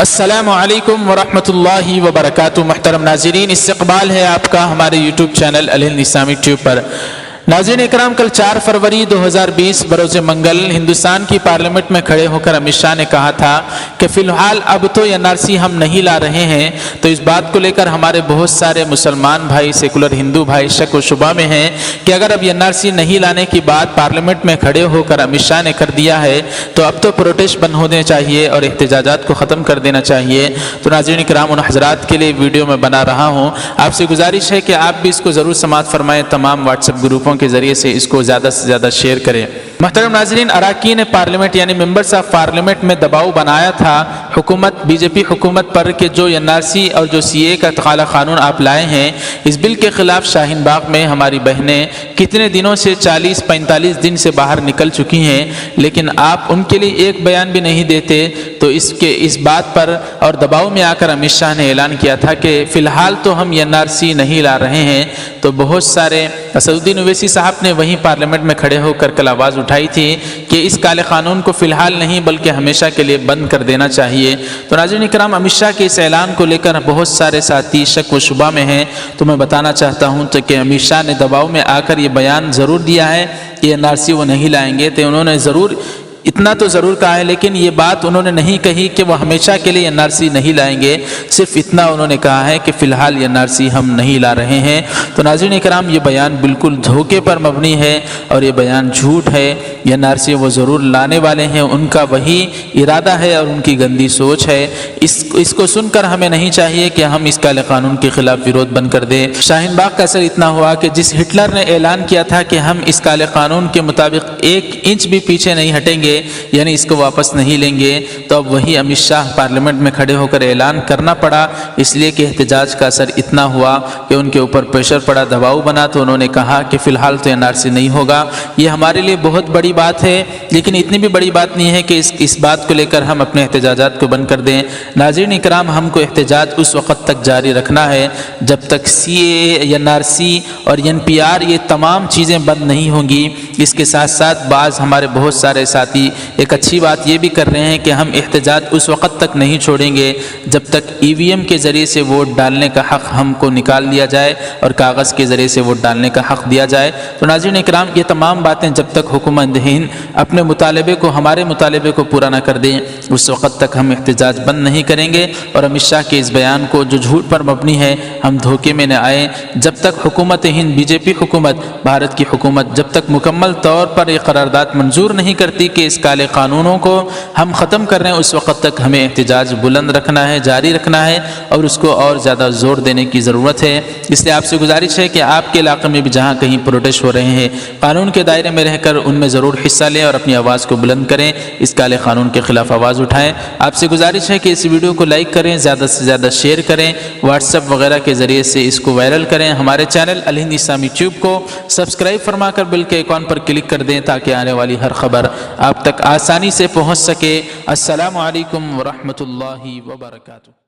السلام علیکم ورحمۃ اللہ وبرکاتہ۔ محترم ناظرین، استقبال ہے آپ کا ہمارے یوٹیوب چینل الہند اسلامی ٹیوب پر۔ ناظرین اکرام، کل 4 فروری 2020 بروز منگل ہندوستان کی پارلیمنٹ میں کھڑے ہو کر امت شاہ نے کہا تھا کہ فی الحال اب تو NRC ہم نہیں لا رہے ہیں، تو اس بات کو لے کر ہمارے بہت سارے مسلمان بھائی، سیکولر ہندو بھائی شک و شبہ میں ہیں کہ اگر اب NRC نہیں لانے کی بات پارلیمنٹ میں کھڑے ہو کر امت شاہ نے کر دیا ہے تو اب تو پروٹیسٹ بند ہونے چاہیے اور احتجاجات کو ختم کر دینا چاہیے۔ تو ناظرین اکرام، ان حضرات کے لیے ویڈیو میں بنا رہا ہوں، آپ سے گزارش ہے کہ آپ بھی اس کو ضرور سماعت فرمائیں، تمام واٹس ایپ گروپوں کے ذریعے سے اس کو زیادہ سے زیادہ شیئر کریں۔ محترم ناظرین، اراکین پارلیمنٹ یعنی ممبرز آف پارلیمنٹ میں دباؤ بنایا تھا حکومت، بی جے پی حکومت پر کہ جو NRC اور جو CAA کا کالا قانون آپ لائے ہیں، اس بل کے خلاف شاہین باغ میں ہماری بہنیں کتنے دنوں سے 40-45 دن سے باہر نکل چکی ہیں، لیکن آپ ان کے لیے ایک بیان بھی نہیں دیتے۔ تو اس بات پر اور دباؤ میں آ کر امت شاہ نے اعلان کیا تھا کہ فی الحال تو ہم NRC نہیں لا رہے ہیں۔ تو بہت سارے اسدالدین اویسی صاحب نے وہیں پارلیمنٹ میں کھڑے ہو کر کل آواز اٹھائی تھی کہ اس کالے قانون کو فی الحال نہیں بلکہ ہمیشہ کے لیے بند کر دینا چاہیے۔ تو ناظرین کرام، امت شاہ کے اس اعلان کو لے کر بہت سارے ساتھی شک و شبہ میں ہیں، تو میں بتانا چاہتا ہوں کہ امت شاہ نے دباؤ میں آ کر یہ بیان ضرور دیا ہے کہ NRC وہ نہیں لائیں گے، تو انہوں نے اتنا تو ضرور کہا ہے، لیکن یہ بات انہوں نے نہیں کہی کہ وہ ہمیشہ کے لیے NRC نہیں لائیں گے، صرف اتنا انہوں نے کہا ہے کہ فی الحال NRC ہم نہیں لا رہے ہیں۔ تو ناظرین کرام، یہ بیان بالکل دھوکے پر مبنی ہے اور یہ بیان جھوٹ ہے۔ NRC وہ ضرور لانے والے ہیں، ان کا وہی ارادہ ہے اور ان کی گندی سوچ ہے۔ اس کو سن کر ہمیں نہیں چاہیے کہ ہم اس کالے قانون کے خلاف ویرود بند کر دیں۔ شاہین باغ کا اثر اتنا ہوا کہ جس ہٹلر نے اعلان کیا تھا کہ ہم اس کالے قانون کے مطابق 1 انچ بھی پیچھے نہیں ہٹیں گے، یعنی اس کو واپس نہیں لیں گے، تو اب وہی امت شاہ پارلیمنٹ میں کھڑے ہو کر اعلان کرنا پڑا، اس لیے کہ احتجاج کا اثر اتنا ہوا کہ ان کے اوپر پریشر پڑا، دباؤ بنا، تو انہوں نے کہا کہ فی الحال تو NRC نہیں ہوگا۔ یہ ہمارے لیے بہت بڑی بات ہے، لیکن اتنی بھی بڑی بات نہیں ہے کہ اس بات کو لے کر ہم اپنے احتجاجات کو بند کر دیں۔ ناظرین اکرام، ہم کو احتجاج اس وقت تک جاری رکھنا ہے جب تک CAA، NRC اور NPR یہ تمام چیزیں بند نہیں ہوں گی۔ اس کے ساتھ ساتھ بعض ہمارے بہت سارے ساتھی ایک اچھی بات یہ بھی کر رہے ہیں کہ ہم احتجاج اس وقت تک نہیں چھوڑیں گے جب تک EVM کے ذریعے سے ووٹ ڈالنے کا حق ہم کو نکال دیا جائے اور کاغذ کے ذریعے سے ووٹ ڈالنے کا حق دیا جائے۔ تو ناظرین اکرام، یہ تمام باتیں جب تک حکومت ہند اپنے مطالبے کو، ہمارے مطالبے کو پورا نہ کر دیں، اس وقت تک ہم احتجاج بند نہیں کریں گے۔ اور امت شاہ کے اس بیان کو جو جھوٹ پر مبنی ہے، ہم دھوکے میں نہ آئیں۔ جب تک حکومت ہند، BJP حکومت، بھارت کی حکومت جب تک مکمل طور پر یہ قرارداد منظور نہیں کرتی کہ اس کالے قانونوں کو ہم ختم کر رہے ہیں، اس وقت تک ہمیں احتجاج بلند رکھنا ہے، جاری رکھنا ہے اور اس کو اور زیادہ زور دینے کی ضرورت ہے۔ اس لیے آپ سے گزارش ہے کہ آپ کے علاقے میں بھی جہاں کہیں پروٹیسٹ ہو رہے ہیں، قانون کے دائرے میں رہ کر ان میں ضرور حصہ لیں اور اپنی آواز کو بلند کریں، اس کالے قانون کے خلاف آواز اٹھائیں۔ آپ سے گزارش ہے کہ اس ویڈیو کو لائک کریں، زیادہ سے زیادہ شیئر کریں، واٹس ایپ وغیرہ کے ذریعے سے اس کو وائرل کریں۔ ہمارے چینل الہند اسلامی ٹیوب کو سبسکرائب فرما کر بیل کے آئیکن پر کلک کر دیں تاکہ آنے والی ہر خبر آپ تک آسانی سے پہنچ سکے۔ السلام علیکم ورحمۃ اللہ وبرکاتہ۔